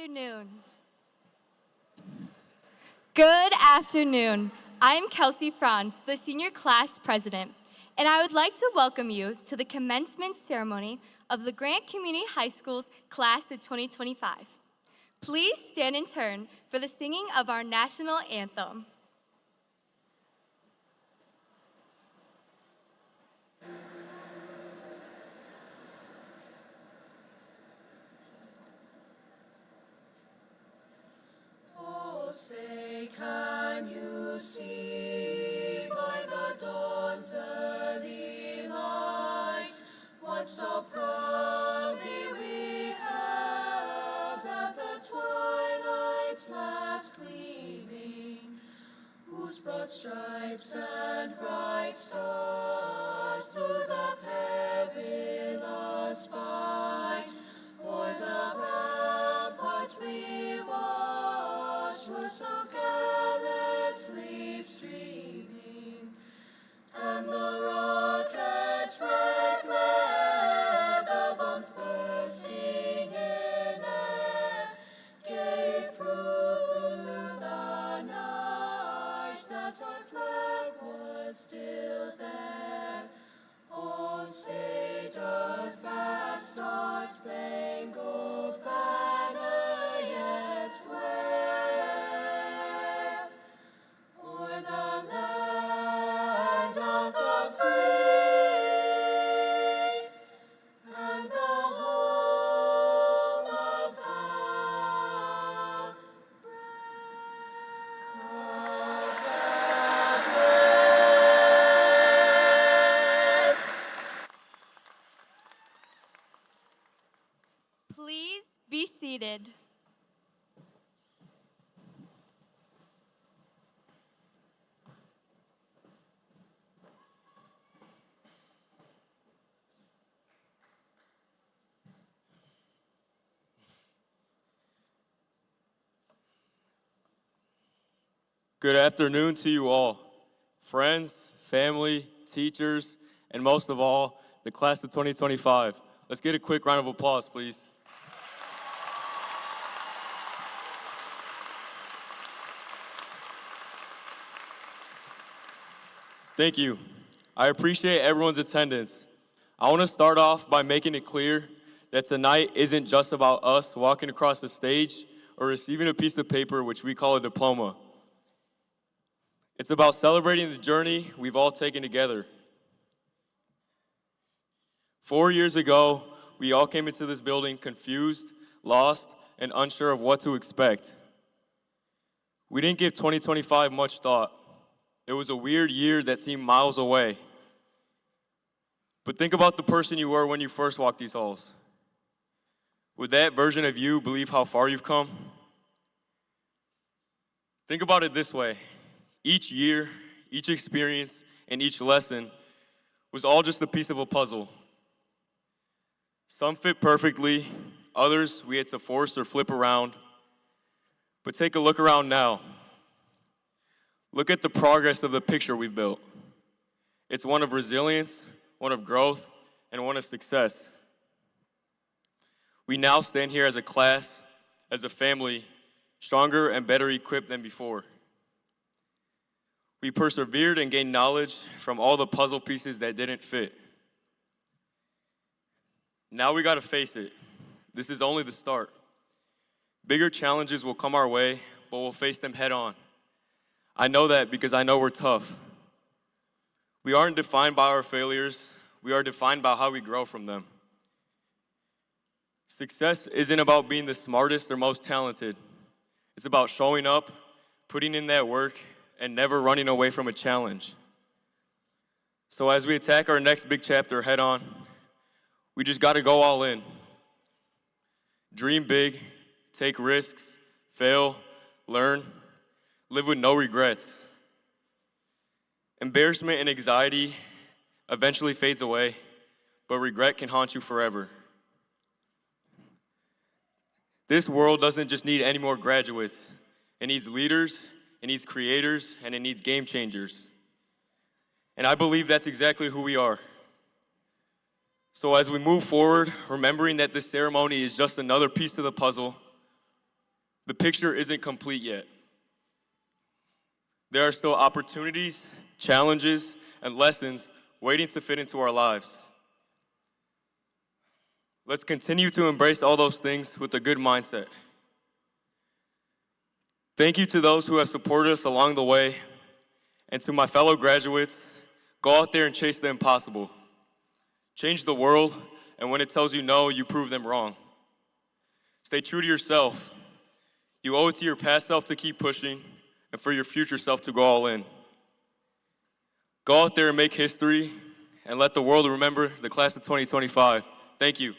afternoon. Good afternoon. I'm Kelsey Franz, the senior class president, and I would like to welcome you to the commencement ceremony of the Grant Community High School's class of 2025. Please stand in turn for the singing of our national anthem. Say, can you see by the dawn's early light what so proudly we held at the twilight's last gleaming, whose broad stripes and bright stars through the perilous fight o'er the ramparts we watched were so gallantly streaming, and the rocket's red glare, the bombs bursting in air, gave proof through the night that our flag was still there. Oh, say does that star-spangled banner yet wave o'er the land of the free and the home of the brave? Please be seated. Good afternoon to you all, friends, family, teachers, and most of all, the class of 2025. Let's get a quick round of applause, please. Thank you. I appreciate everyone's attendance. I want to start off by making it clear that tonight isn't just about us walking across the stage or receiving a piece of paper, which we call a diploma. It's about celebrating the journey we've all taken together. 4 years ago, we all came into this building confused, lost, and unsure of what to expect. We didn't give 2025 much thought. It was a weird year that seemed miles away. But think about the person you were when you first walked these halls. Would that version of you believe how far you've come? Think about it this way. Each year, each experience, and each lesson was all just a piece of a puzzle. Some fit perfectly, others we had to force or flip around. But take a look around now. Look at the progress of the picture we've built. It's one of resilience, one of growth, and one of success. We now stand here as a class, as a family, stronger and better equipped than before. We persevered and gained knowledge from all the puzzle pieces that didn't fit. Now we gotta face it. This is only the start. Bigger challenges will come our way, but we'll face them head on. I know that because I know we're tough. We aren't defined by our failures. We are defined by how we grow from them. Success isn't about being the smartest or most talented. It's about showing up, putting in that work, and never running away from a challenge. So as we attack our next big chapter head on, we just gotta go all in. Dream big, take risks, fail, learn, live with no regrets. Embarrassment and anxiety eventually fades away, but regret can haunt you forever. This world doesn't just need any more graduates. It needs leaders, it needs creators, and it needs game changers. And I believe that's exactly who we are. So as we move forward, remembering that this ceremony is just another piece of the puzzle, the picture isn't complete yet. There are still opportunities, challenges, and lessons waiting to fit into our lives. Let's continue to embrace all those things with a good mindset. Thank you to those who have supported us along the way, and to my fellow graduates, go out there and chase the impossible. Change the world, and when it tells you no, you prove them wrong. Stay true to yourself. You owe it to your past self to keep pushing, and for your future self to go all in. Go out there and make history, and let the world remember the class of 2025. Thank you.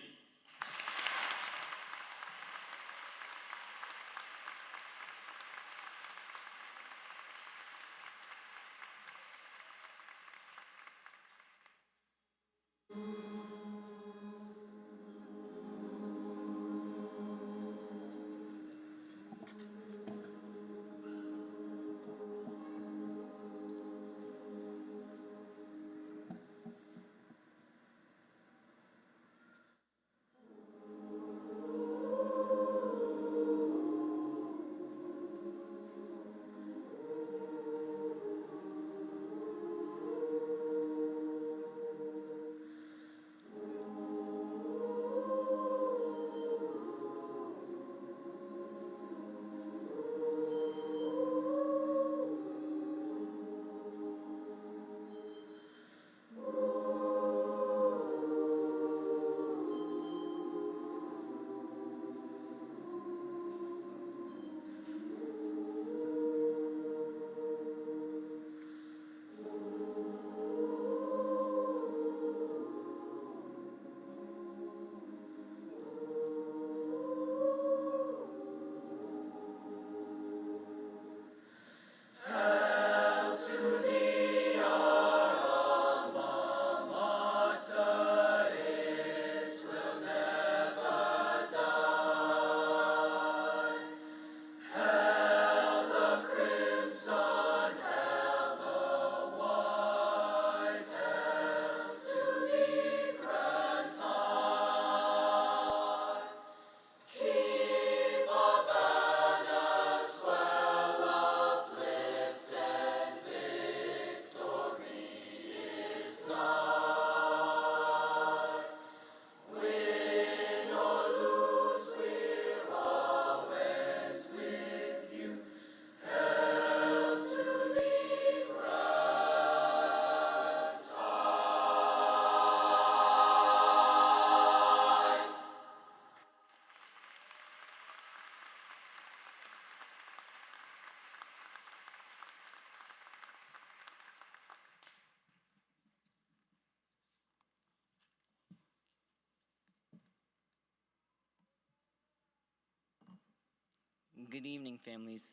Good evening, families,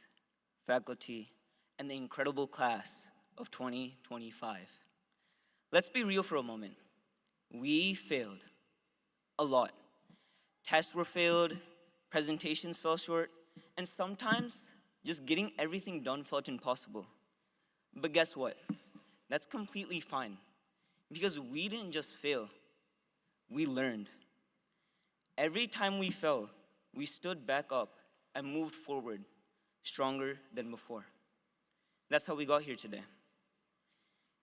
faculty, and the incredible class of 2025. Let's be real for a moment. We failed a lot. Tests were failed, presentations fell short, and sometimes just getting everything done felt impossible. But guess what? That's completely fine, because we didn't just fail, we learned. Every time we fell, we stood back up and moved forward, stronger than before. That's how we got here today.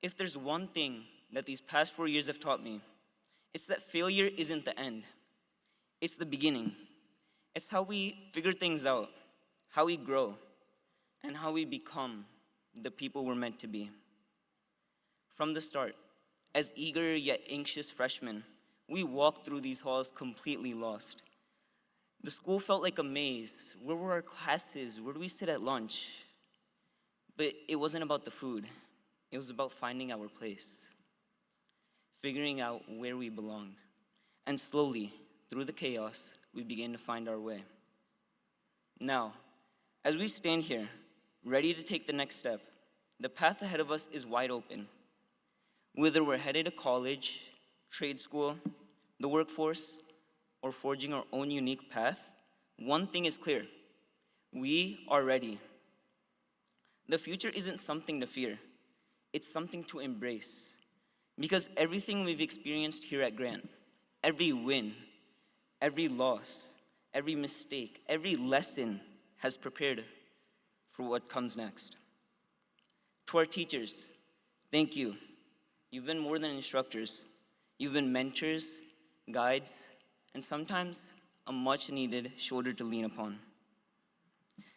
If there's one thing that these past 4 years have taught me, it's that failure isn't the end. It's the beginning. It's how we figure things out, how we grow, and how we become the people we're meant to be. From the start, as eager yet anxious freshmen, we walked through these halls completely lost. The school felt like a maze. Where were our classes? Where do we sit at lunch? But it wasn't about the food. It was about finding our place, figuring out where we belonged. And slowly, through the chaos, we began to find our way. Now, as we stand here, ready to take the next step, the path ahead of us is wide open. Whether we're headed to college, trade school, the workforce, or forging our own unique path, one thing is clear: we are ready. The future isn't something to fear, it's something to embrace. Because everything we've experienced here at Grant, every win, every loss, every mistake, every lesson has prepared for what comes next. To our teachers, thank you. You've been more than instructors. You've been mentors, guides, and sometimes a much-needed shoulder to lean upon.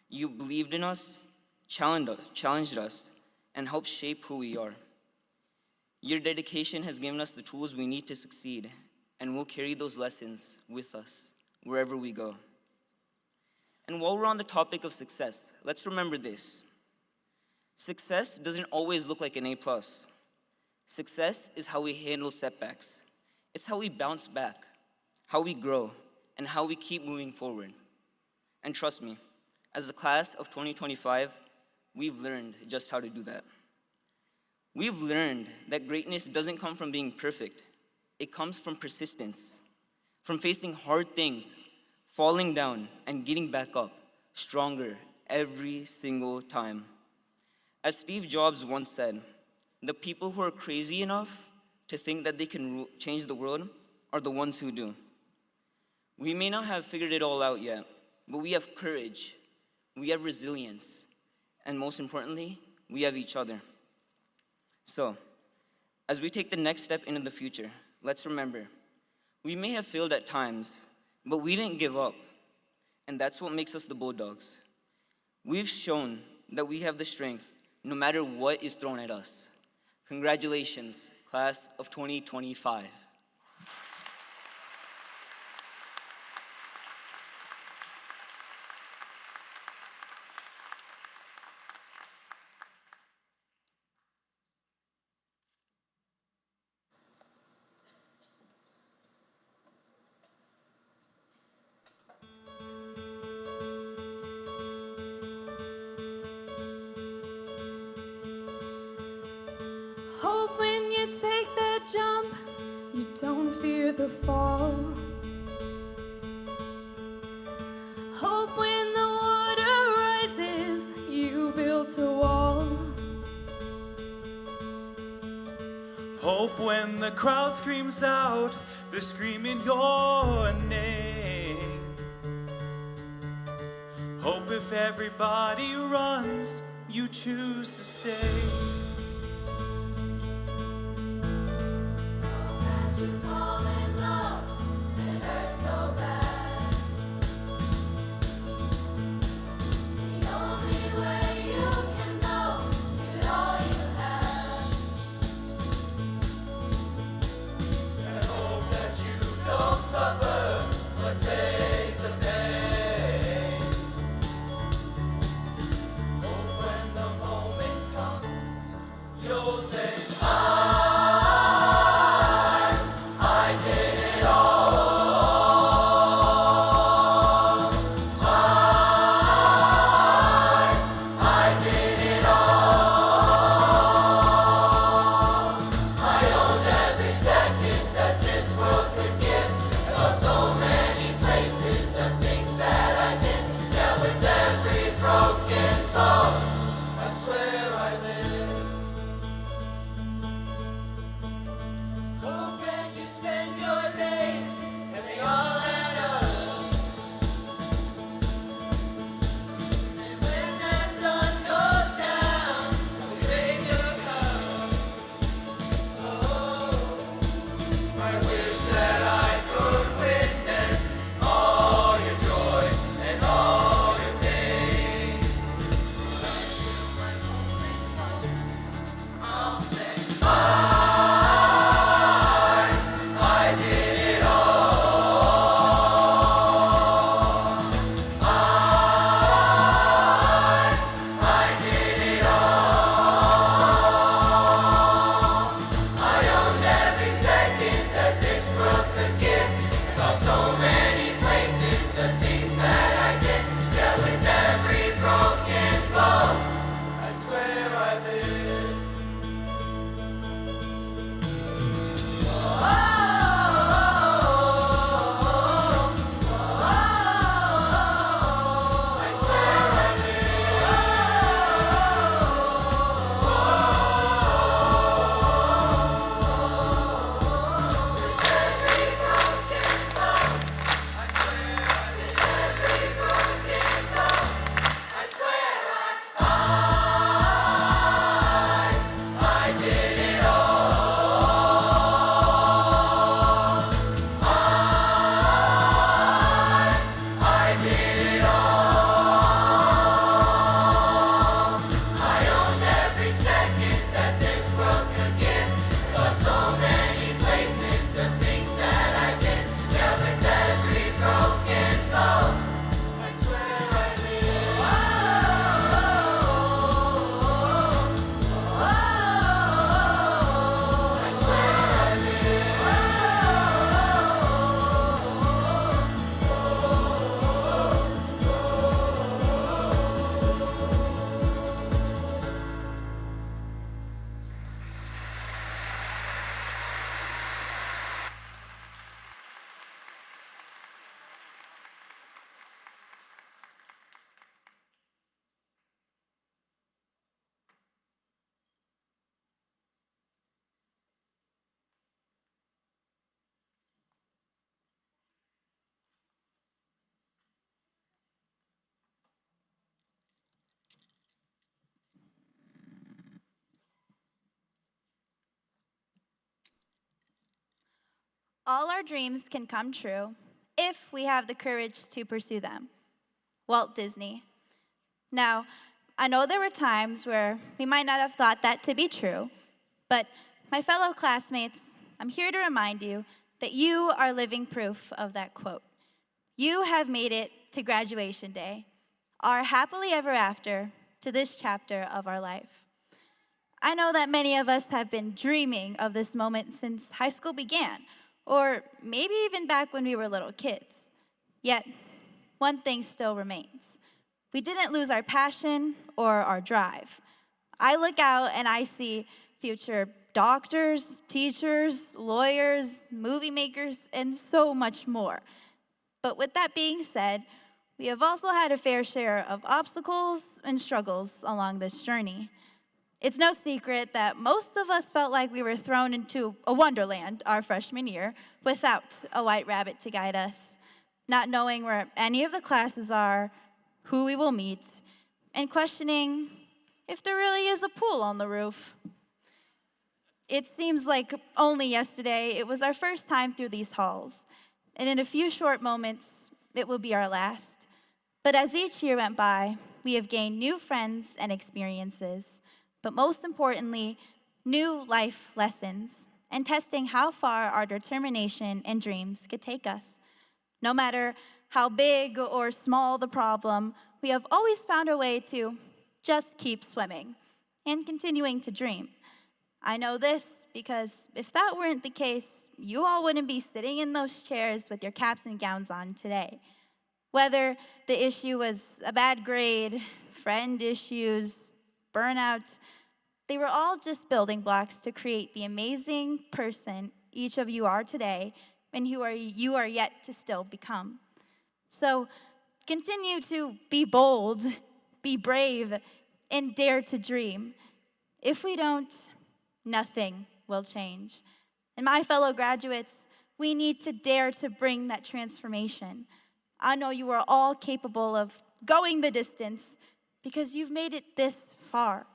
You believed in us, challenged us, and helped shape who we are. Your dedication has given us the tools we need to succeed, and we'll carry those lessons with us wherever we go. And while we're on the topic of success, let's remember this. Success doesn't always look like an A+. Success is how we handle setbacks. It's how we bounce back, how we grow, and how we keep moving forward. And trust me, as the class of 2025, we've learned just how to do that. We've learned that greatness doesn't come from being perfect. It comes from persistence, from facing hard things, falling down, and getting back up, stronger every single time. As Steve Jobs once said, the people who are crazy enough to think that they can change the world are the ones who do. We may not have figured it all out yet, but we have courage, we have resilience, and most importantly, we have each other. So, as we take the next step into the future, let's remember, we may have failed at times, but we didn't give up, and that's what makes us the Bulldogs. We've shown that we have the strength no matter what is thrown at us. Congratulations, class of 2025. Hope when you take that jump, you don't fear the fall. Hope when the water rises, you build a wall. Hope when the crowd screams out, they're screaming your name. Hope if everybody runs, you choose to stay. As you fall in love, it hurts so bad. The only way you can know is give it all you have. And hope that you don't suffer, but take the pain. Hope when the moment comes, you'll say, I did it all along. I did it all. I owned every second that this world could give. So All our dreams can come true if we have the courage to pursue them. Walt Disney. Now, I know there were times where we might not have thought that to be true, but my fellow classmates, I'm here to remind you that you are living proof of that quote. You have made it to graduation day, our happily ever after, to this chapter of our life. I know that many of us have been dreaming of this moment since high school began, or maybe even back when we were little kids. Yet, one thing still remains. We didn't lose our passion or our drive. I look out and I see future doctors, teachers, lawyers, movie makers, and so much more. But with that being said, we have also had a fair share of obstacles and struggles along this journey. It's no secret that most of us felt like we were thrown into a wonderland our freshman year without a white rabbit to guide us, not knowing where any of the classes are, who we will meet, and questioning if there really is a pool on the roof. It seems like only yesterday it was our first time through these halls, and in a few short moments, it will be our last. But as each year went by, we have gained new friends and experiences, but most importantly, new life lessons, and testing how far our determination and dreams could take us. No matter how big or small the problem, we have always found a way to just keep swimming and continuing to dream. I know this because if that weren't the case, you all wouldn't be sitting in those chairs with your caps and gowns on today. Whether the issue was a bad grade, friend issues, burnout, they were all just building blocks to create the amazing person each of you are today and who you are yet to still become. So continue to be bold, be brave, and dare to dream. If we don't, nothing will change. And my fellow graduates, we need to dare to bring that transformation. I know you are all capable of going the distance because you've made it this far.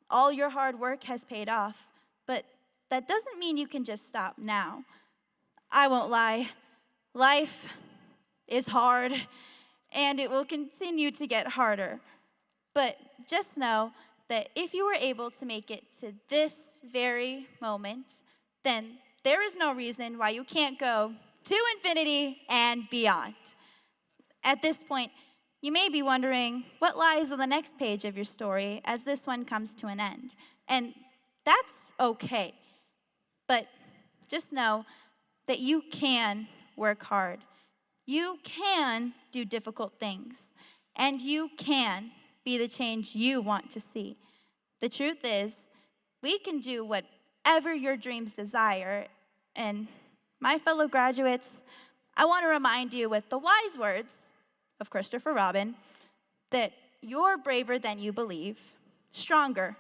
All your hard work has paid off, but that doesn't mean you can just stop now. I won't lie, life is hard, and it will continue to get harder. But just know that if you were able to make it to this very moment, then there is no reason why you can't go to infinity and beyond. At this point, you may be wondering what lies on the next page of your story as this one comes to an end. And that's okay. But just know that you can work hard. You can do difficult things. And you can be the change you want to see. The truth is, we can do whatever your dreams desire. And my fellow graduates, I want to remind you with the wise words of Christopher Robin that you're braver than you believe, stronger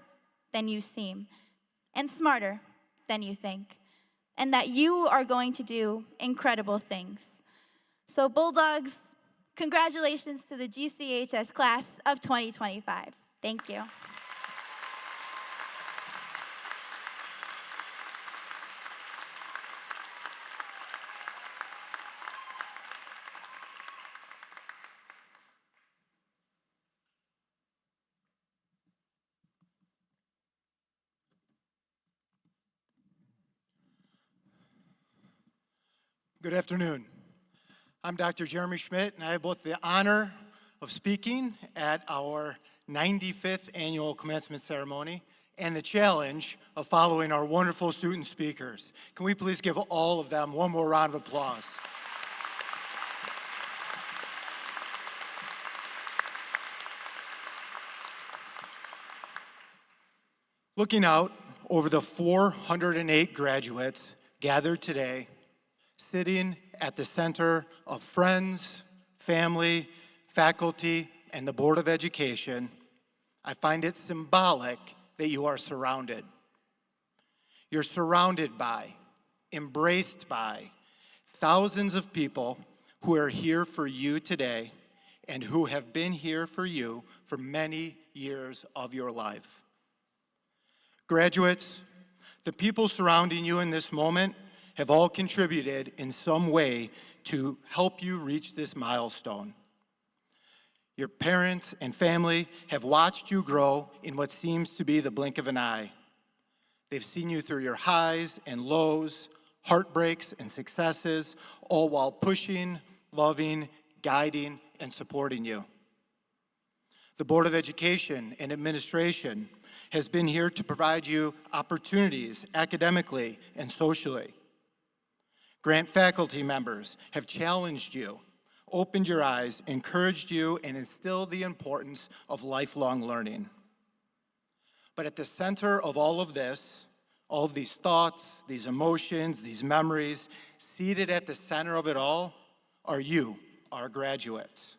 than you seem, and smarter than you think, and that you are going to do incredible things. So Bulldogs, congratulations to the GCHS class of 2025. Thank you. Good afternoon. I'm Dr. Jeremy Schmidt, and I have both the honor of speaking at our 95th annual commencement ceremony and the challenge of following our wonderful student speakers. Can we please give all of them one more round of applause? Looking out over the 408 graduates gathered today, sitting at the center of friends, family, faculty, and the Board of Education, I find it symbolic that you are surrounded. You're surrounded by, embraced by, thousands of people who are here for you today and who have been here for you for many years of your life. Graduates, the people surrounding you in this moment have all contributed in some way to help you reach this milestone. Your parents and family have watched you grow in what seems to be the blink of an eye. They've seen you through your highs and lows, heartbreaks and successes, all while pushing, loving, guiding, and supporting you. The Board of Education and Administration has been here to provide you opportunities academically and socially. Grant faculty members have challenged you, opened your eyes, encouraged you, and instilled the importance of lifelong learning. But at the center of all of this, all of these thoughts, these emotions, these memories, seated at the center of it all are you, our graduates.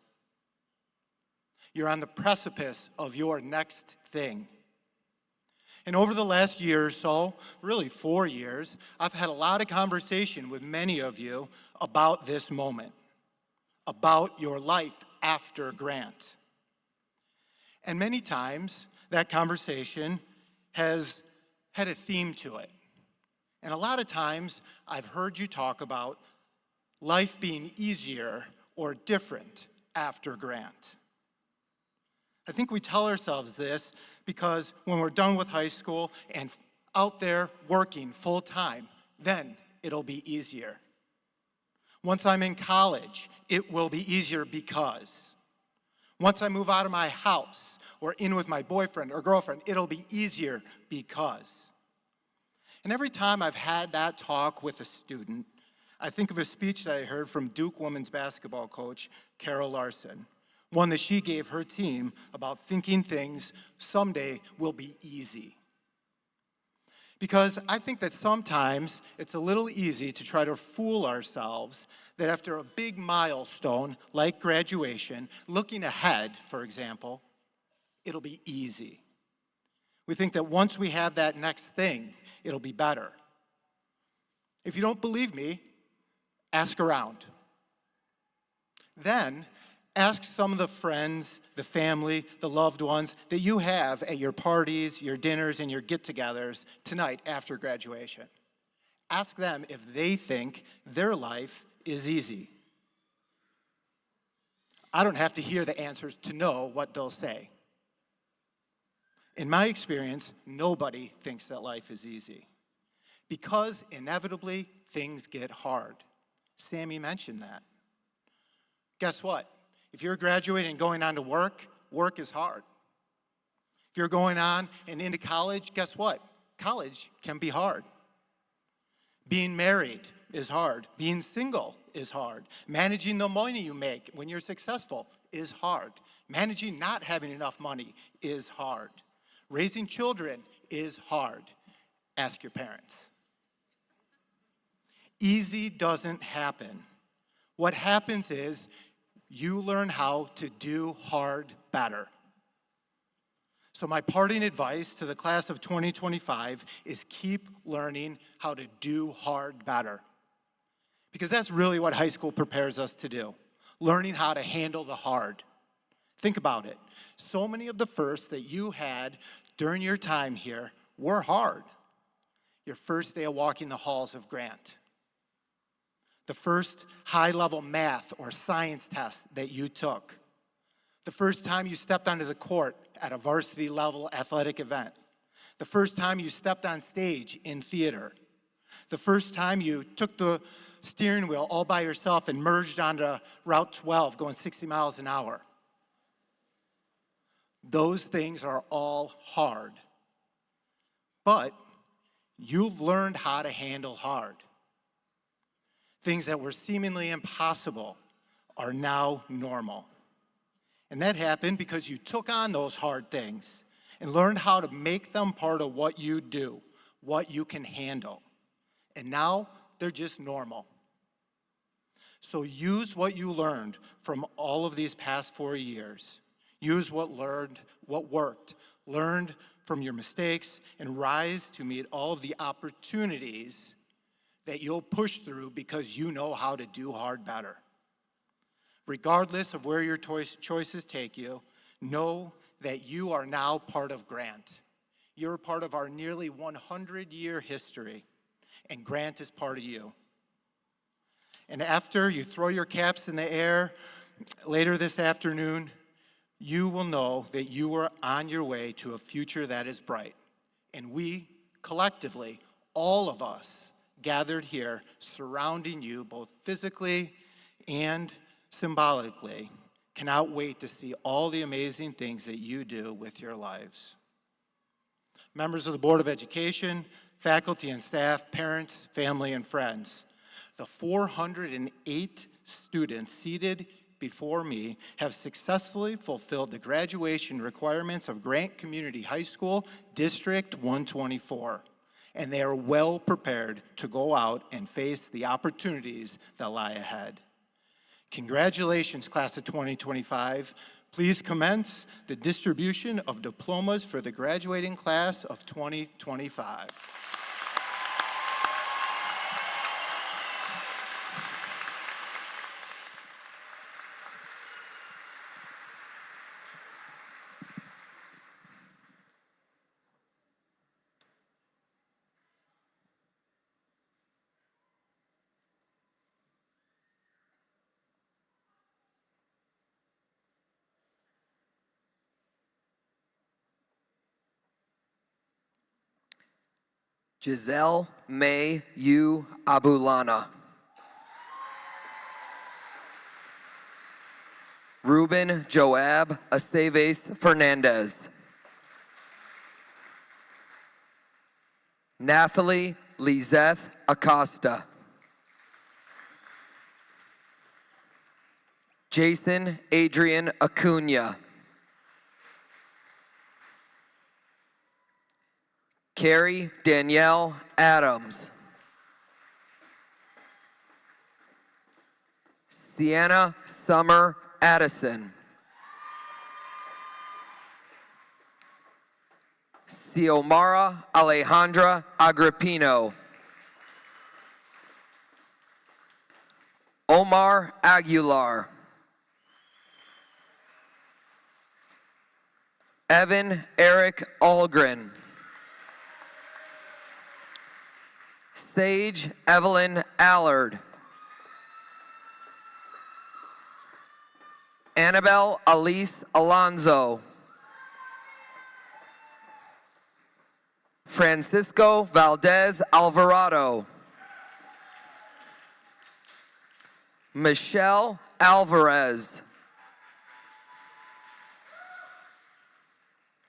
You're on the precipice of your next thing. And over the last year or so, really 4 years, I've had a lot of conversation with many of you about this moment, about your life after Grant. And many times, that conversation has had a theme to it. And a lot of times, I've heard you talk about life being easier or different after Grant. I think we tell ourselves this because when we're done with high school and out there working full time, then it'll be easier. Once I'm in college, it will be easier because. Once I move out of my house or in with my boyfriend or girlfriend, it'll be easier because. And every time I've had that talk with a student, I think of a speech that I heard from Duke women's basketball coach Carol Larson, one that she gave her team about thinking things someday will be easy. Because I think that sometimes it's a little easy to try to fool ourselves that after a big milestone like graduation, looking ahead, for example, it'll be easy. We think that once we have that next thing, it'll be better. If you don't believe me, ask around. Then, ask some of the friends, the family, the loved ones that you have at your parties, your dinners, and your get-togethers tonight after graduation. Ask them if they think their life is easy. I don't have to hear the answers to know what they'll say. In my experience, nobody thinks that life is easy because inevitably things get hard. Sammy mentioned that. Guess what? If you're graduating and going on to work, work is hard. If you're going on and into college, guess what? College can be hard. Being married is hard. Being single is hard. Managing the money you make when you're successful is hard. Managing not having enough money is hard. Raising children is hard. Ask your parents. Easy doesn't happen. What happens is you learn how to do hard better. So my parting advice to the class of 2025 is keep learning how to do hard better. Because that's really what high school prepares us to do, learning how to handle the hard. Think about it. So many of the firsts that you had during your time here were hard. Your first day of walking the halls of Grant. The first high-level math or science test that you took. The first time you stepped onto the court at a varsity-level athletic event. The first time you stepped on stage in theater. The first time you took the steering wheel all by yourself and merged onto Route 12 going 60 miles an hour. Those things are all hard. But you've learned how to handle hard. Things that were seemingly impossible are now normal. And that happened because you took on those hard things and learned how to make them part of what you do, what you can handle. And now they're just normal. So use what you learned from all of these past 4 years. Use what worked, learned from your mistakes, and rise to meet all of the opportunities that you'll push through because you know how to do hard better. Regardless of where your choices take you, know that you are now part of Grant. You're part of our nearly 100-year history, and Grant is part of you. And after you throw your caps in the air later this afternoon, you will know that you are on your way to a future that is bright. And we, collectively, all of us, gathered here, surrounding you both physically and symbolically, cannot wait to see all the amazing things that you do with your lives. Members of the Board of Education, faculty and staff, parents, family, and friends, the 408 students seated before me have successfully fulfilled the graduation requirements of Grant Community High School District 124, and they are well prepared to go out and face the opportunities that lie ahead. Congratulations, class of 2025. Please commence the distribution of diplomas for the graduating class of 2025. Giselle May Yu Abulana. Ruben Joab Aceves Fernandez. Nathalie Lizeth Acosta. Jason Adrian Acuna. Carrie Danielle Adams. Sienna Summer Addison. Xiomara Alejandra Agrippino. Omar Aguilar. Evan Eric Algren. Sage Evelyn Allard. Annabelle Elise Alonzo. Francisco Valdez Alvarado. Michelle Alvarez.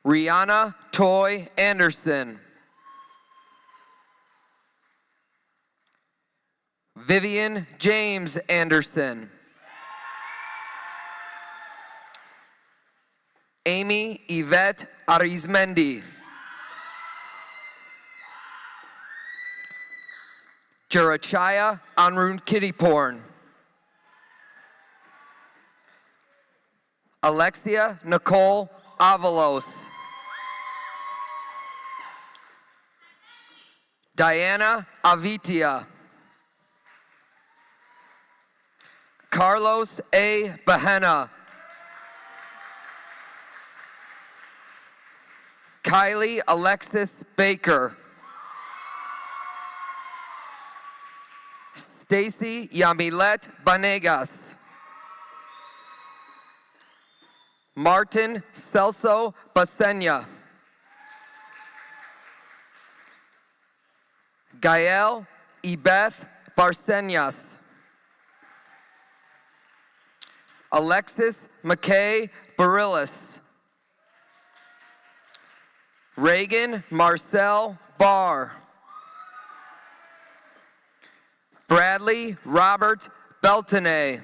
Rihanna Toy Anderson. Vivian James Anderson. Amy Yvette Arizmendi. Jerachaya Anrun Kittyporn. Alexia Nicole Avalos. Diana Avitia. Carlos A. Bahena. Kylie Alexis Baker. Stacy Yamilet Banegas. Martin Celso Basenya. Gael Ibeth Barcenas. Alexis McKay Barillas. Reagan Marcel Barr. Bradley Robert Beltane.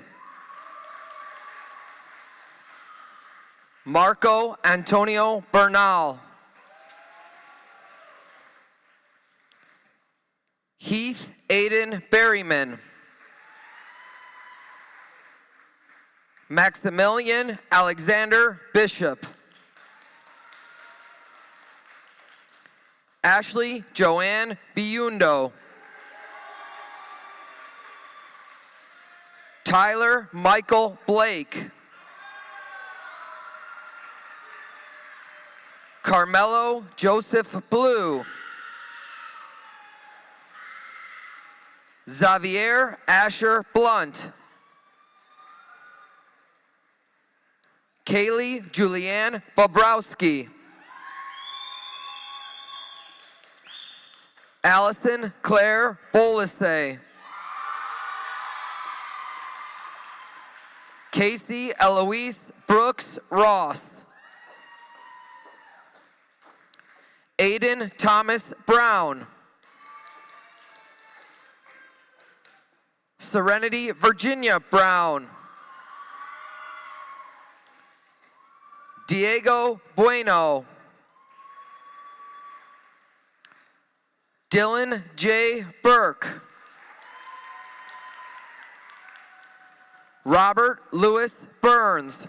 Marco Antonio Bernal. Heath Aiden Berryman. Maximilian Alexander Bishop. Ashley Joanne Biundo. Tyler Michael Blake. Carmelo Joseph Blue. Xavier Asher Blunt. Kaylee Julianne Bobrowski. Allison Claire Bolisay. Casey Eloise Brooks Ross. Aiden Thomas Brown. Serenity Virginia Brown. Diego Bueno. Dylan J. Burke. Robert Lewis Burns.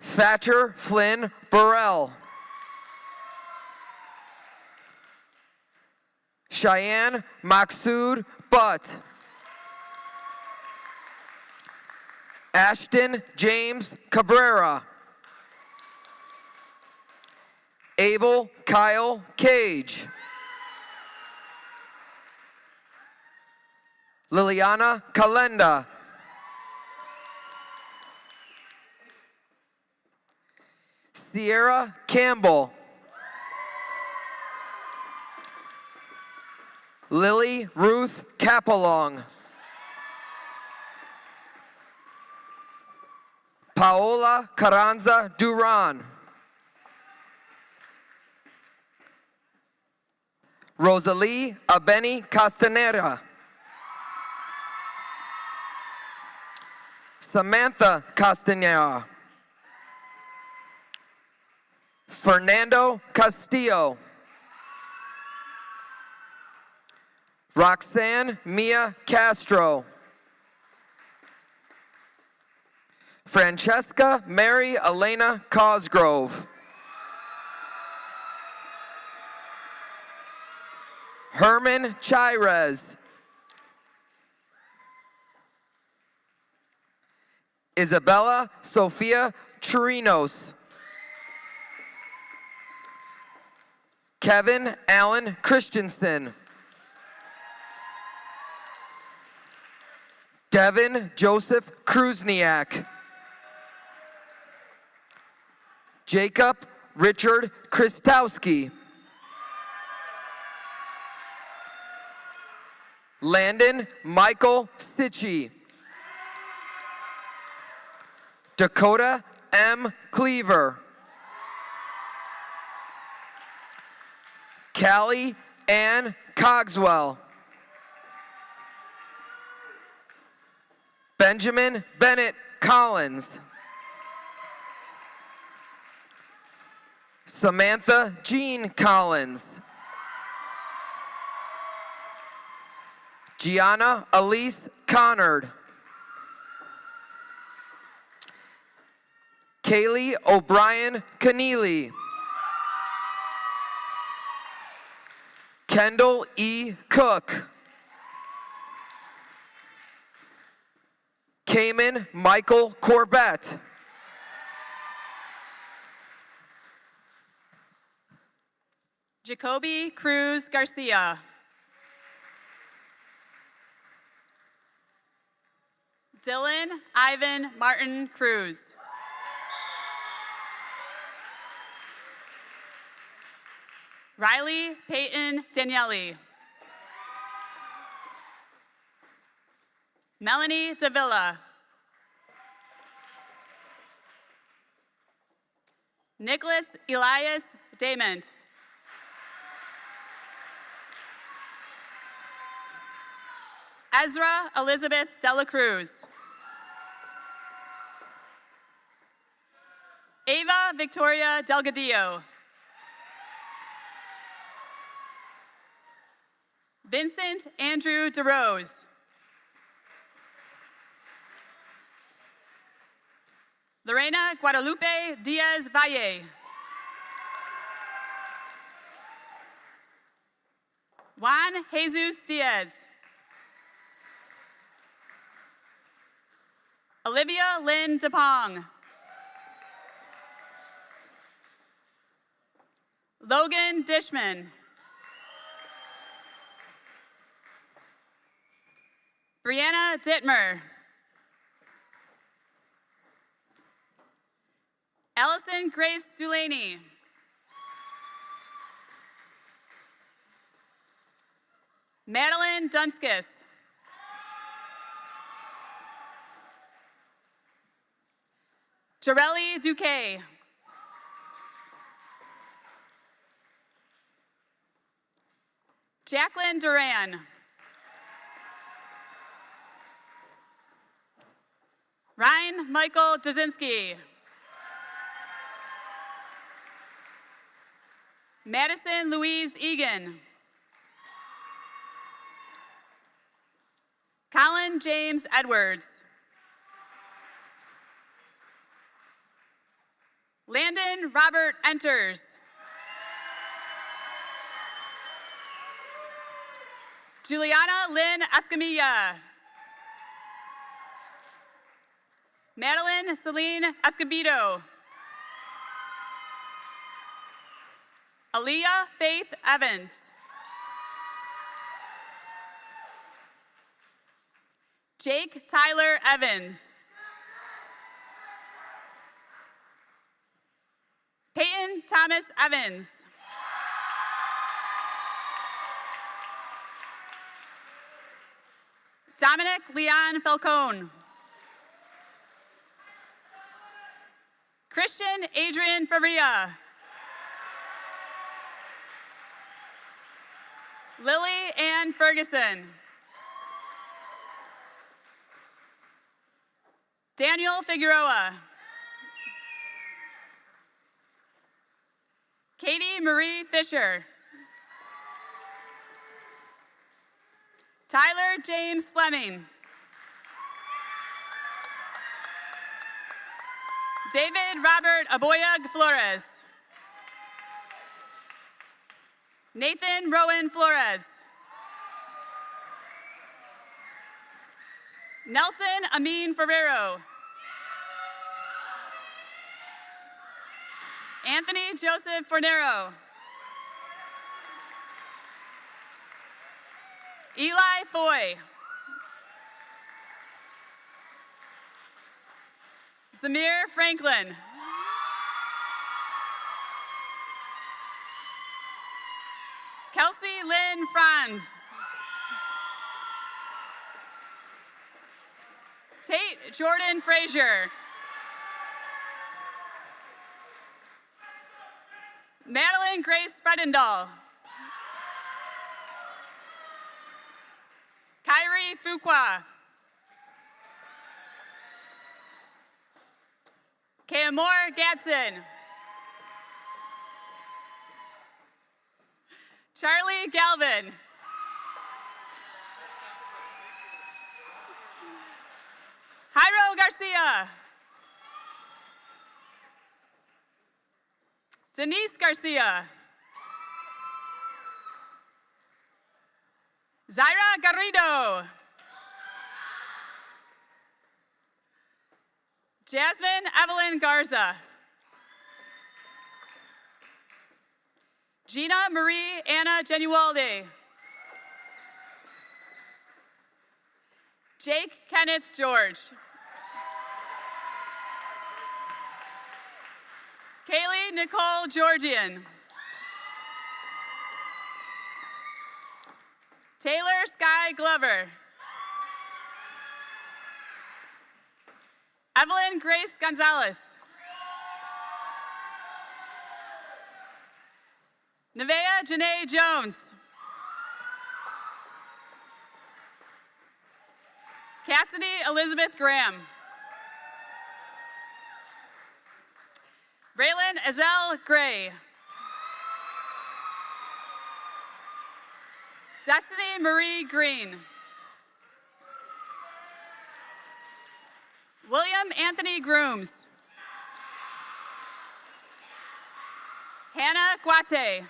Thatcher Flynn Burrell. Cheyenne Maksud Butt. Ashton James Cabrera. Abel Kyle Cage. Liliana Kalenda. Sierra Campbell. Lily Ruth Capelong. Paola Carranza Duran. Rosalie Abeni Castanera. Samantha Castanera. Fernando Castillo. Roxanne Mia Castro. Francesca Mary Elena Cosgrove. Herman Chirez. Isabella Sofia Chirinos. Kevin Allen Christensen. Devin Joseph Kruzniak. Jacob Richard Kristowski. Landon Michael Sitchy. Dakota M. Cleaver. Callie Ann Cogswell. Benjamin Bennett Collins. Samantha Jean Collins. Gianna Elise Connard. Kaylee O'Brien Keneally. Kendall E. Cook. Cayman Michael Corbett. Jacoby Cruz Garcia. Dylan Ivan Martin Cruz. Riley Peyton Daniele. Melanie Davila. Nicholas Elias Damond. Ezra Elizabeth Dela Cruz. Ava Victoria Delgadillo. Vincent Andrew DeRose. Lorena Guadalupe Diaz Valle. Juan Jesus Diaz. Olivia Lynn DePong. Logan Dishman. Brianna Dittmer. Allison Grace Dulaney. Madeline Dunskis. Jarelli Duque. Jacqueline Duran. Ryan Michael Dzinski. Madison Louise Egan. Colin James Edwards. Landon Robert Enters. Juliana Lynn Escamilla. Madeline Celine Escobedo. Aaliyah Faith Evans. Jake Tyler Evans. Peyton Thomas Evans. Dominic Leon Falcone. Christian Adrian Faria. Lily Ann Ferguson. Daniel Figueroa. Katie Marie Fisher. Tyler James Fleming. David Robert Aboyag Flores. Nathan Rowan Flores. Nelson Amin Ferrero. Anthony Joseph Fornero. Eli Foy. Samir Franklin. Kelsey Lynn Franz. Tate Jordan Frazier. Madeline Grace Bredendahl. Kyrie Fuqua. Kaamor Gadsden. Charlie Galvin. Jairo Garcia. Denise Garcia. Zaira Garrido. Jasmine Evelyn Garza. Gina Marie Anna Genualde. Jake Kenneth George. Kaylee Nicole Georgian. Taylor Sky Glover. Evelyn Grace Gonzalez. Nevaeh Janae Jones. Cassidy Elizabeth Graham. Raylan Azell Gray. Destiny Marie Green. William Anthony Grooms. Hannah Guate.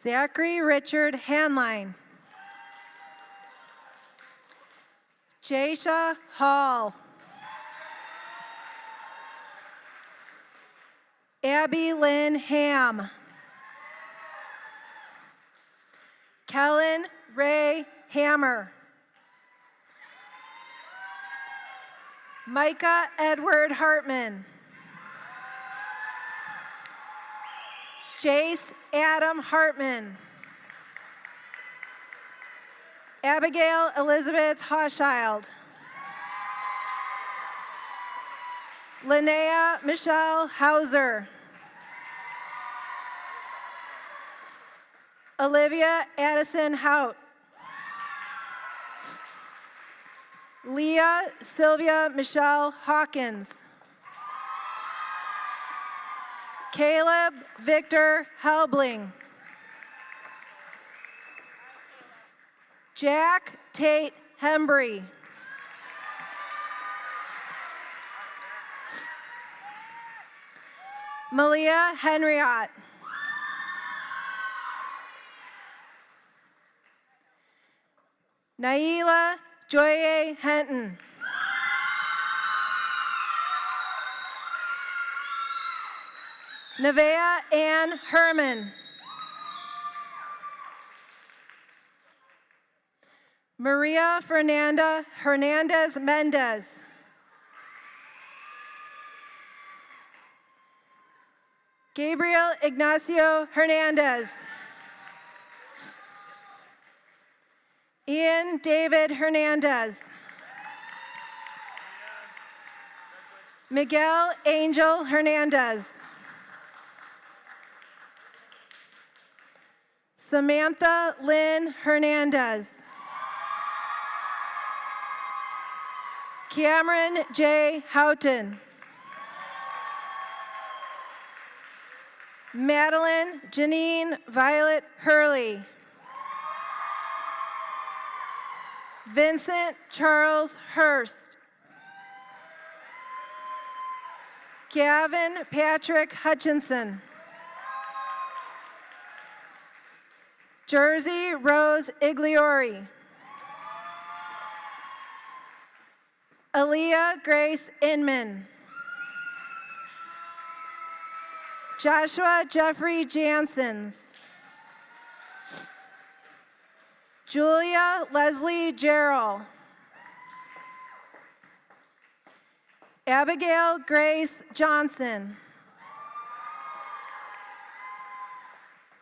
Zachary Richard Hanline. Jasha Hall. Abby Lynn Ham. Kellen Ray Hammer. Micah Edward Hartman. Jace Adam Hartman. Abigail Elizabeth Hochschild. Linnea Michelle Hauser. Olivia Addison Hout. Leah Sylvia Michelle Hawkins. Caleb Victor Helbling. Jack Tate Hembry. Malia Henriot. Naila Joye Henton. Nevea Ann Herman. Maria Fernanda Hernandez Mendez. Gabriel Ignacio Hernandez. Ian David Hernandez. Miguel Angel Hernandez. Samantha Lynn Hernandez. Cameron J. Houghton. Madeline Janine Violet Hurley. Vincent Charles Hurst. Gavin Patrick Hutchinson. Jersey Rose Igliori. Aaliyah Grace Inman. Joshua Jeffrey Jansons. Julia Leslie Gerald. Abigail Grace Johnson.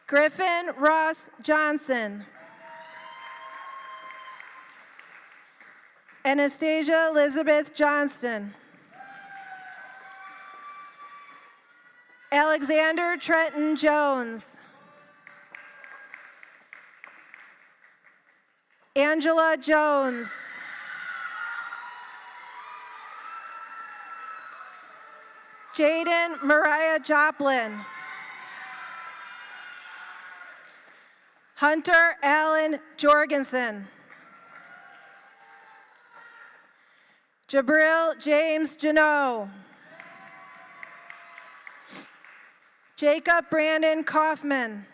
Griffin Ross Johnson. Anastasia Elizabeth Johnston. Alexander Trenton Jones. Angela Jones. Jaden Mariah Joplin. Hunter Allen Jorgensen. Jabril James Jano. Jacob Brandon Kaufman.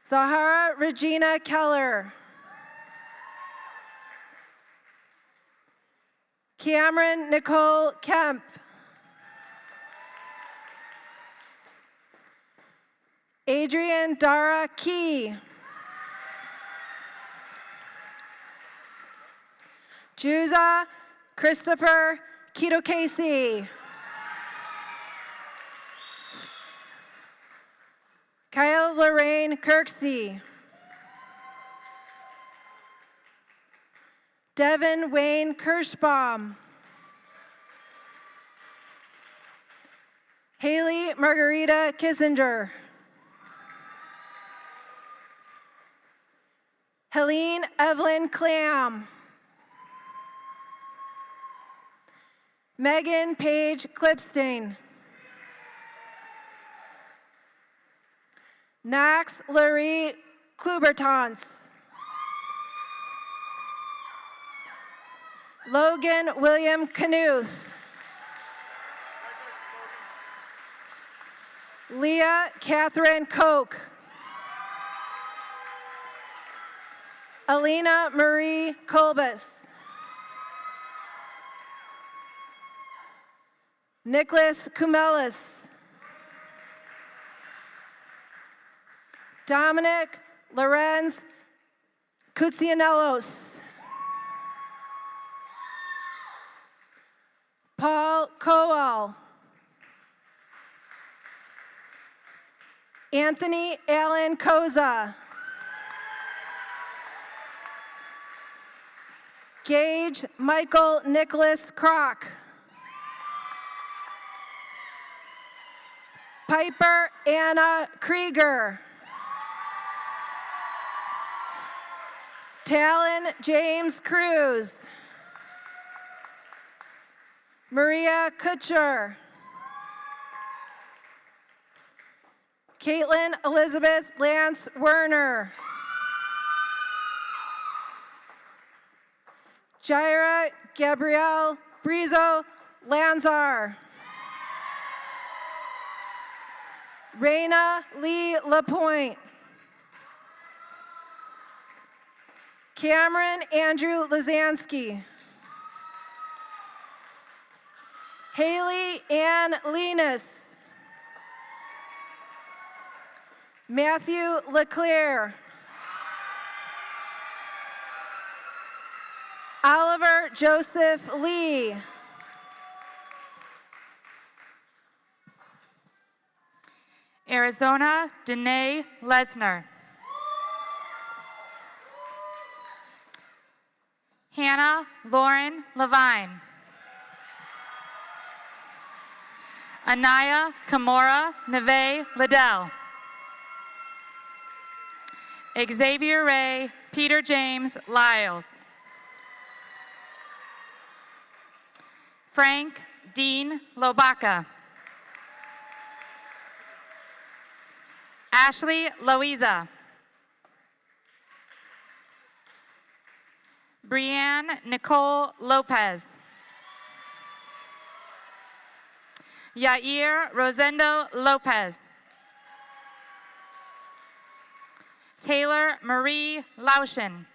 Zahara Regina Keller. Cameron Nicole Kemp. Adrian Dara Key. Juza Christopher Keto Casey. Kyle Lorraine Kirksey. Devin Wayne Kirschbaum. Haley Margarita Kissinger. Helene Evelyn Clam. Megan Paige Clipstein. Knox Laurie Klubertons. Logan William Knuth. Leah Catherine Koch. Alina Marie Kolbus. Nicholas Kumelis. Dominic Lorenz Kutsianellos. Paul Kowal. Anthony Allen Koza. Gage Michael Nicholas Kroc. Piper Anna Krieger. Talon James Cruz. Maria Kutcher. Caitlin Elizabeth Lance Werner. Jaira Gabrielle Brizo Lanzar. Raina Lee Lapointe. Cameron Andrew Lazansky. Haley Ann Linus. Matthew Leclerc. Oliver Joseph Lee. Arizona Danae Lesnar. Hannah Lauren Levine. Anaya Kamora Neve Liddell. Xavier Ray Peter James Lyles. Frank Dean Lobaka. Ashley Louisa. Brianne Nicole Lopez. Yair Rosendo Lopez. Taylor Marie Lauschen.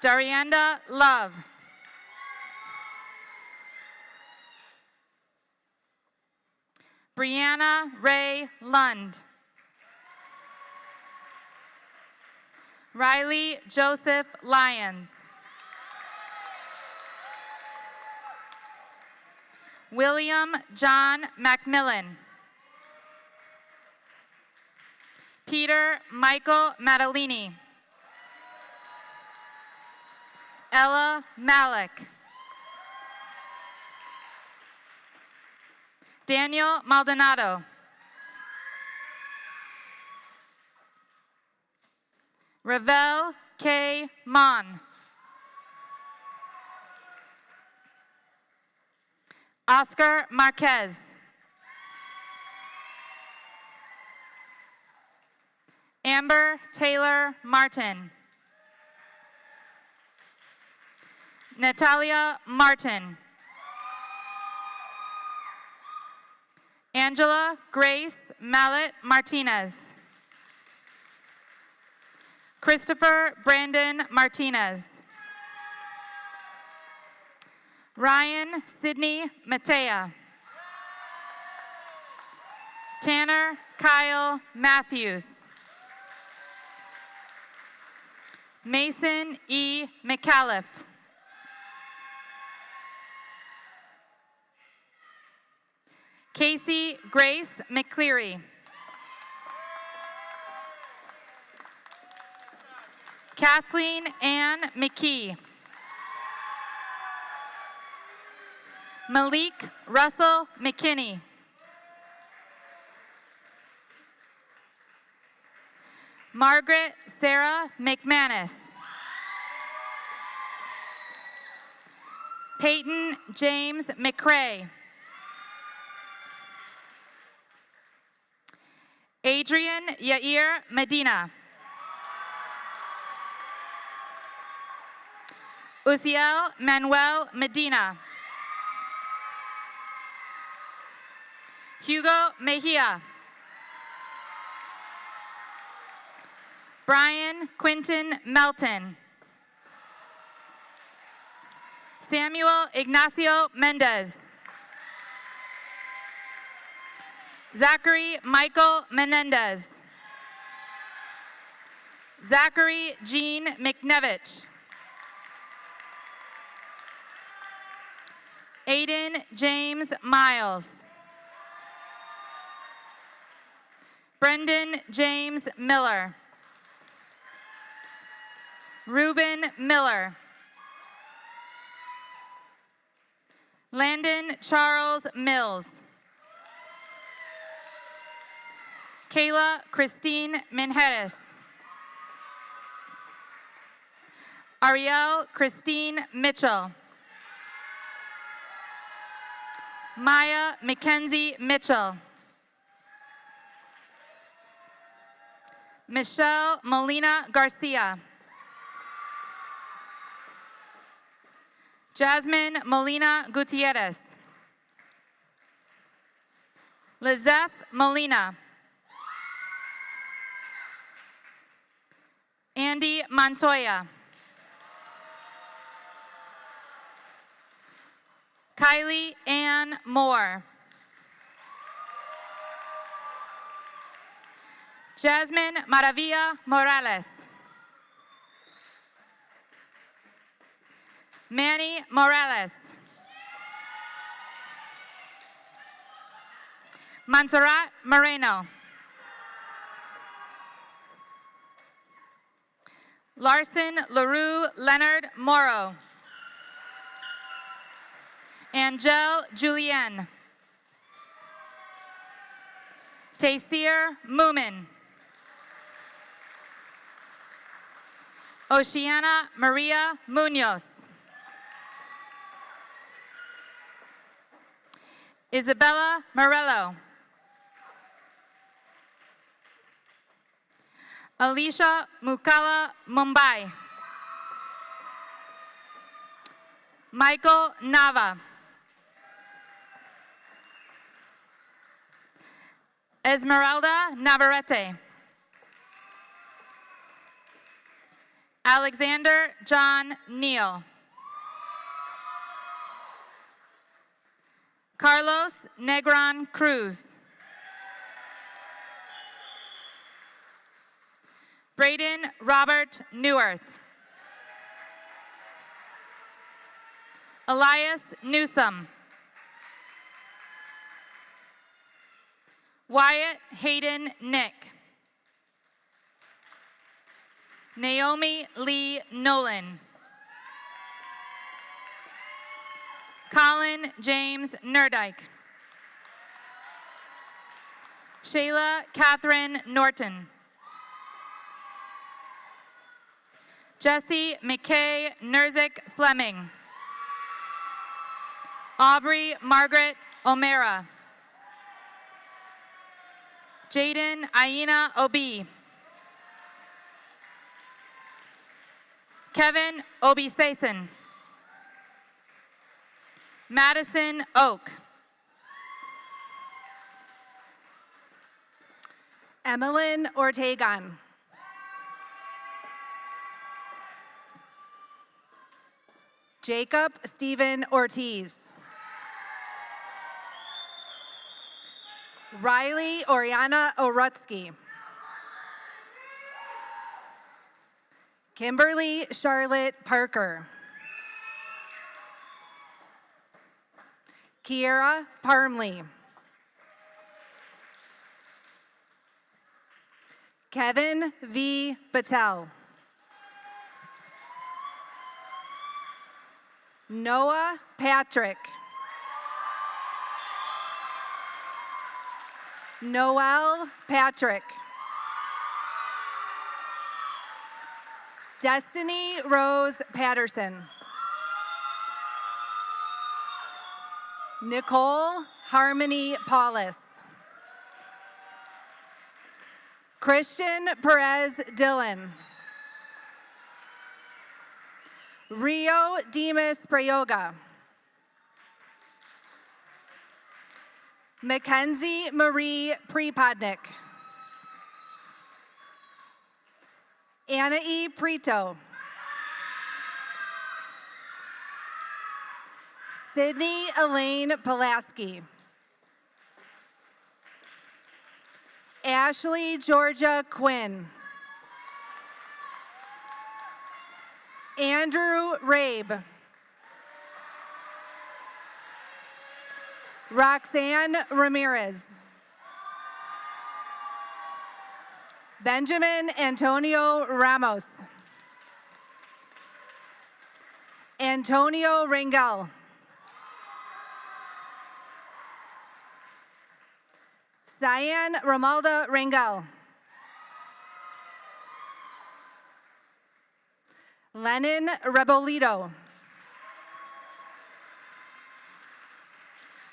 Darianda Love. Brianna Ray Lund. Riley Joseph Lyons. William John Macmillan. Peter Michael Matalini. Ella Malik. Daniel Maldonado. Ravel K. Mon. Oscar Marquez. Amber Taylor Martin. Natalia Martin. Angela Grace Mallet Martinez. Christopher Brandon Martinez. Ryan Sidney Matea. Tanner Kyle Matthews. Mason E. McAuliffe. Casey Grace McCleary. Kathleen Ann McKee. Malik Russell McKinney. Margaret Sarah McManus. Peyton James McCrae. Adrian Yair Medina. Uziel Manuel Medina. Hugo Mejia. Brian Quinton Melton. Samuel Ignacio Mendez. Zachary Michael Menendez. Zachary Jean McNevich. Aiden James Miles. Brendan James Miller. Ruben Miller. Landon Charles Mills. Kayla Christine Minjeres. Ariel Christine Mitchell. Maya Mackenzie Mitchell. Michelle Molina Garcia. Jasmine Molina Gutierrez. Lizeth Molina. Andy Montoya. Kylie Ann Moore. Jasmine Maravilla Morales. Manny Morales. Montserrat Moreno. Larson LaRue Leonard Morrow. Angel Julien. Taysir Moomin. Oceana Maria Munoz. Isabella Morello. Alicia Mukala Mumbai. Michael Nava. Esmeralda Navarrete. Alexander John Neal. Carlos Negron Cruz. Braden Robert Neuwirth. Elias Newsome. Wyatt Hayden Nick. Naomi Lee Nolan. Colin James Nerdike. Shayla Catherine Norton. Jesse McKay Nerzik Fleming. Aubrey Margaret O'Mara. Jaden Aina Obi. Kevin Obisason. Madison Oak. Emmeline Ortegon. Jacob Stephen Ortiz. Riley Oriana Orutsky. Kimberly Charlotte Parker. Kiera Parmley. Kevin V. Patel. Noah Patrick. Noel Patrick. Destiny Rose Patterson. Nicole Harmony Paulus. Christian Perez Dillon. Rio Demas Prayoga. Mackenzie Marie Prepodnik. Anna E. Prito. Sydney Elaine Pulaski. Ashley Georgia Quinn. Andrew Rabe. Roxanne Ramirez. Benjamin Antonio Ramos. Antonio Rangel. Cyan Romalda Rangel. Lennon Rebolito.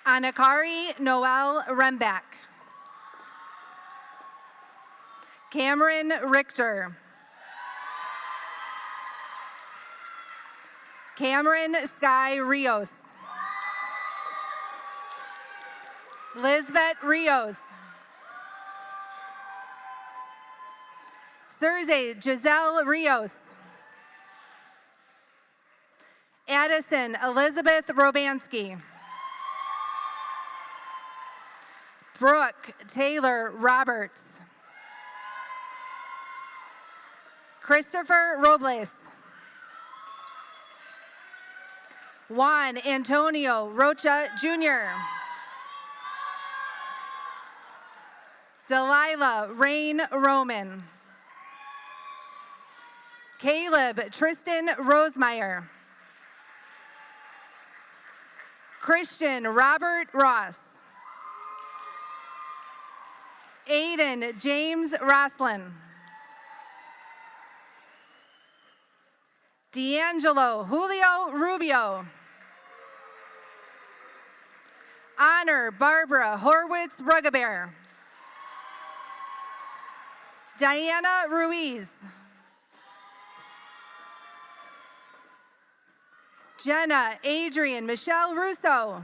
Anakari Noel Rembach. Cameron Richter. Cameron Sky Rios. Lisbeth Rios. Sergey Giselle Rios. Addison Elizabeth Robansky. Brooke Taylor Roberts. Christopher Robles. Juan Antonio Rocha Jr. Delilah Rain Roman. Caleb Tristan Rosemeyer. Christian Robert Ross. Aiden James Roslin. D'Angelo Julio Rubio. Honor Barbara Horwitz Rugabear. Diana Ruiz. Jenna Adrian Michelle Russo.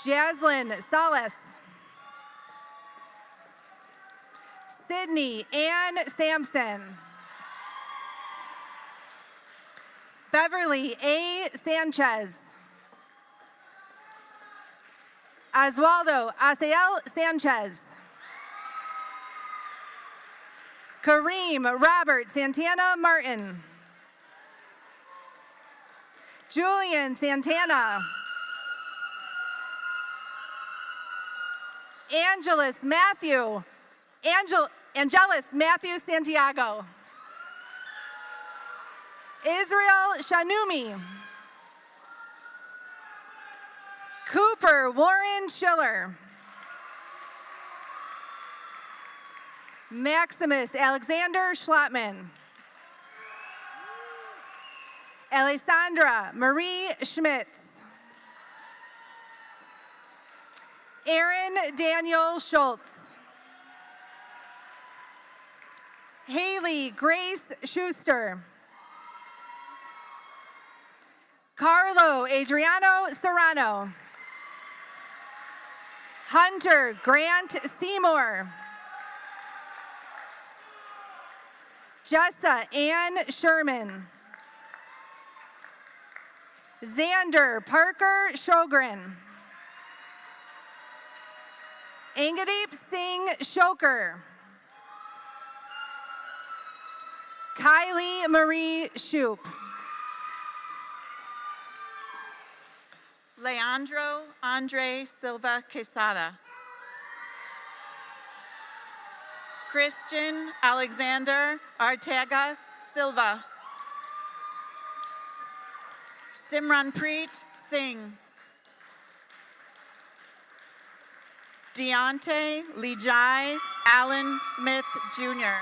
Jaslyn Salas. Sydney Ann Sampson. Beverly A. Sanchez. Oswaldo Asael Sanchez. Kareem Robert Santana Martin. Julian Santana. Angelis Matthew Santiago. Israel Shanumi. Cooper Warren Schiller. Maximus Alexander Schlotman. Alessandra Marie Schmitz. Aaron Daniel Schultz. Haley Grace Schuster. Carlo Adriano Serrano. Hunter Grant Seymour. Jessa Ann Sherman. Xander Parker Shogren. Angadeep Singh Shoker. Kylie Marie Shoup. Leandro Andre Silva Quesada. Christian Alexander Arteaga Silva. Simranpreet Singh. Deontay Lijai Allen Smith Jr.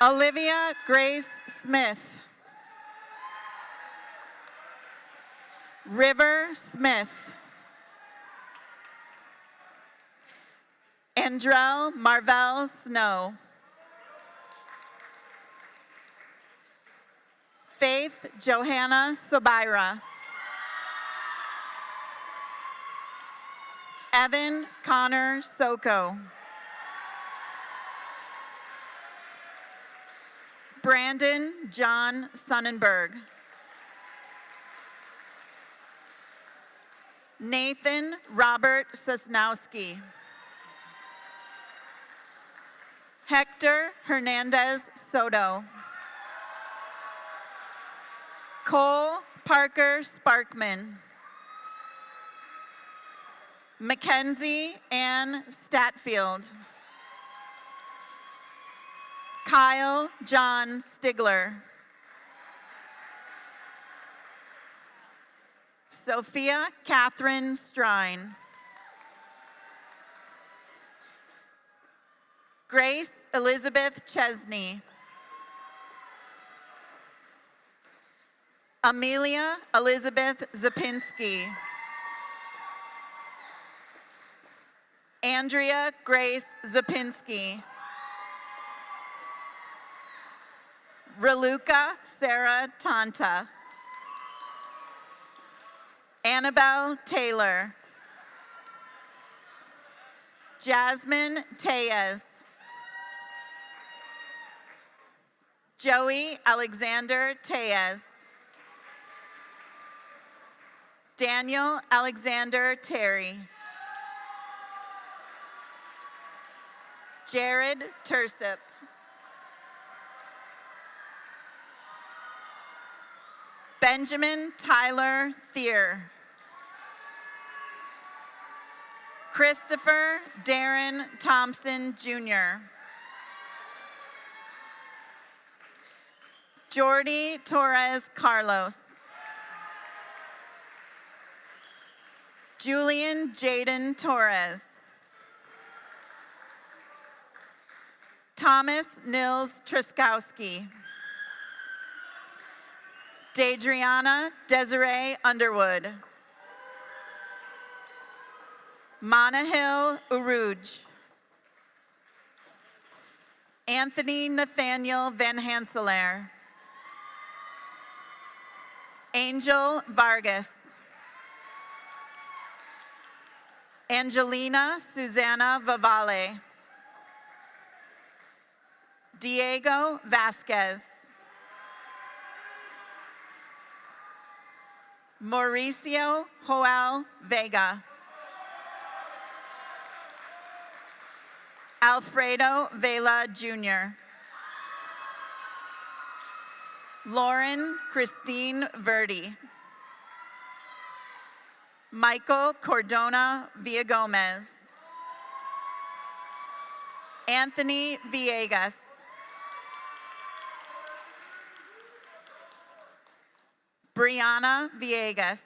Olivia Grace Smith. River Smith. Andrell Marvell Snow. Faith Johanna Sobira. Evan Connor Soko. Brandon John Sonnenberg. Nathan Robert Sosnowski. Hector Hernandez Soto. Cole Parker Sparkman. Mackenzie Ann Statfield. Kyle John Stigler. Sophia Catherine Strine. Grace Elizabeth Chesney. Amelia Elizabeth Zapinski. Andrea Grace Zapinski. Raluca Sarah Tanta. Annabelle Taylor. Jasmine Tellez. Joey Alexander Tellez. Daniel Alexander Terry. Jared Tursip. Benjamin Tyler Thier. Christopher Darren Thompson Jr. Jordy Torres Carlos. Julian Jaden Torres. Thomas Nils Truskowski. Deidreana Desiree Underwood. Monahil Uruj. Anthony Nathaniel Van Hanselaar. Angel Vargas. Angelina Susana Vavale. Diego Vasquez. Mauricio Joel Vega. Alfredo Vela Jr. Lauren Christine Verdi. Michael Cordona Villagomez. Anthony Villegas. Brianna Villegas.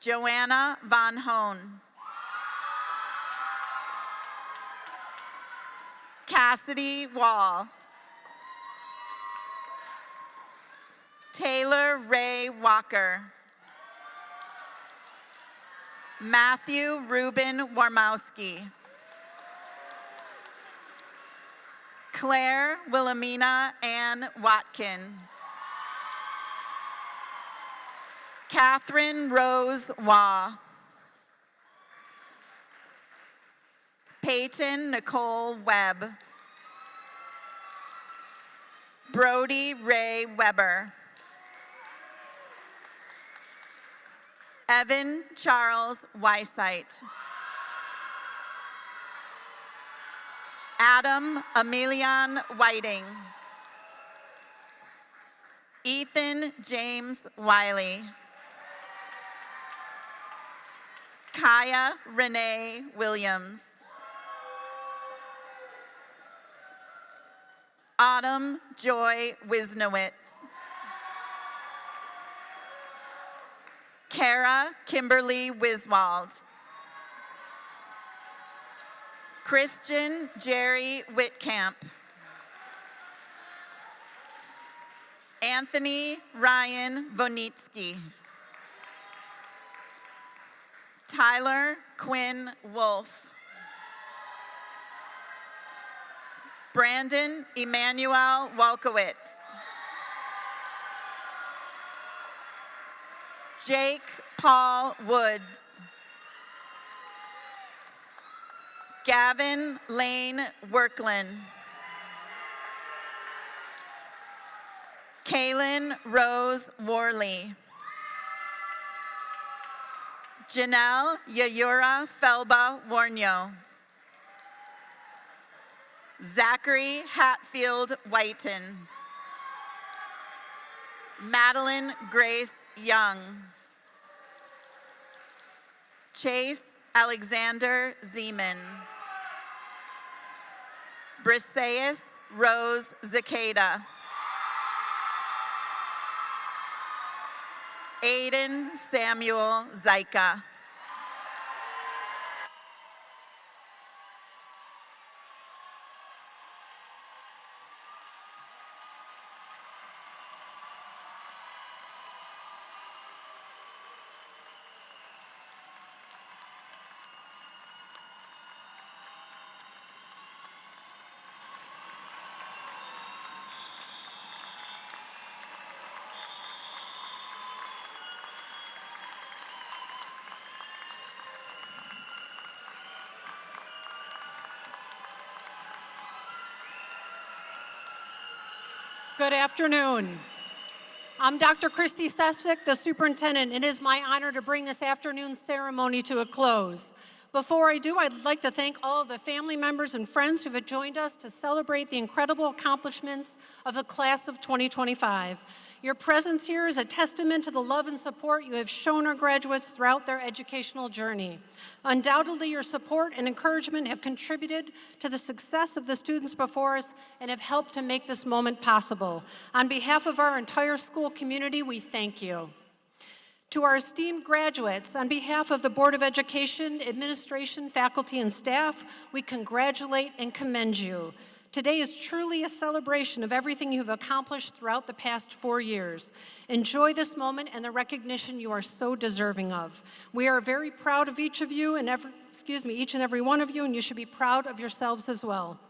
Joanna Von Hoon. Cassidy Wall. Taylor Ray Walker. Matthew Ruben Warmowski. Claire Wilhelmina Ann Watkin. Catherine Rose Waugh. Peyton Nicole Webb. Brody Ray Weber. Evan Charles Weisheit. Adam Emilian Whiting. Ethan James Wiley. Kaya Renee Williams. Autumn Joy Wisnowitz. Kara Kimberly Wiswald. Christian Jerry Whitcamp. Anthony Ryan Vonitsky. Tyler Quinn Wolf. Brandon Emmanuel Walkowitz. Jake Paul Woods. Gavin Lane Workland. Kaylin Rose Worley. Janelle Yayura Felba Warnio. Zachary Hatfield Whiten. Madeline Grace Young. Chase Alexander Zeman. Briseis Rose Zicada. Aiden Samuel Zyka. Good afternoon. I'm Dr. Christy Sefcik, the superintendent. It is my honor to bring this afternoon's ceremony to a close. Before I do, I'd like to thank all of the family members and friends who have joined us to celebrate the incredible accomplishments of the class of 2025. Your presence here is a testament to the love and support you have shown our graduates throughout their educational journey. Undoubtedly, your support and encouragement have contributed to the success of the students before us and have helped to make this moment possible. On behalf of our entire school community, we thank you. To our esteemed graduates, on behalf of the Board of Education, administration, faculty, and staff, we congratulate and commend you. Today is truly a celebration of everything you have accomplished throughout the past 4 years. Enjoy this moment and the recognition you are so deserving of. We are very proud of each of you and each and every one of you, and you should be proud of yourselves as well.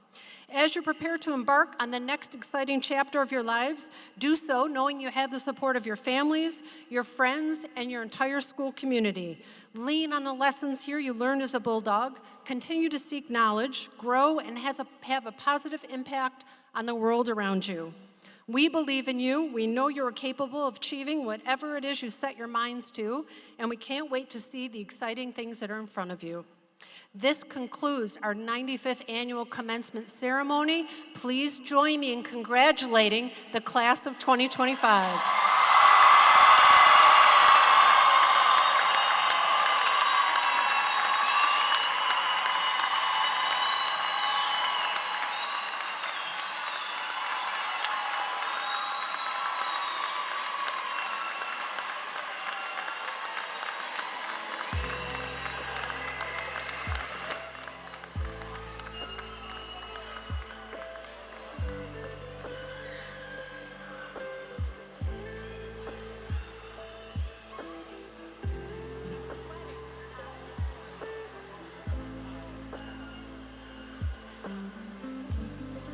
As you prepare to embark on the next exciting chapter of your lives, do so knowing you have the support of your families, your friends, and your entire school community. Lean on the lessons here you learned as a Bulldog, continue to seek knowledge, grow, and have a positive impact on the world around you. We believe in you. We know you are capable of achieving whatever it is you set your minds to, and we can't wait to see the exciting things that are in front of you. This concludes our 95th annual commencement ceremony. Please join me in congratulating the class of 2025.